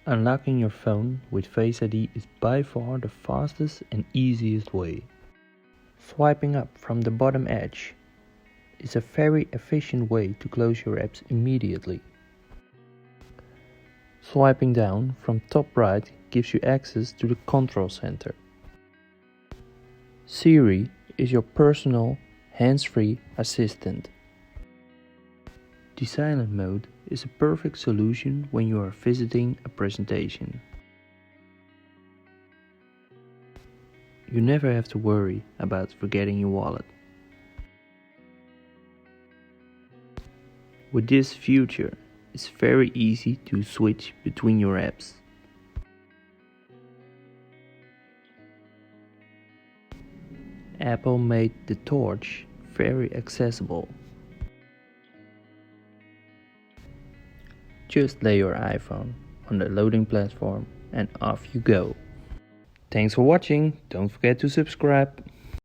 Unlocking your phone with Face ID is by far the fastest and easiest way. Swiping up from the bottom edge is a very efficient way to close your apps immediately. Swiping down from top right gives you access to the control center. Siri is your personal hands-free assistant. The silent mode is a perfect solution when you are visiting a presentation. You never have to worry about forgetting your wallet. With this feature, it's very easy to switch between your apps. Apple made the torch very accessible. Just lay your iPhone on the loading platform and off you go. Thanks for watching. Don't forget to subscribe.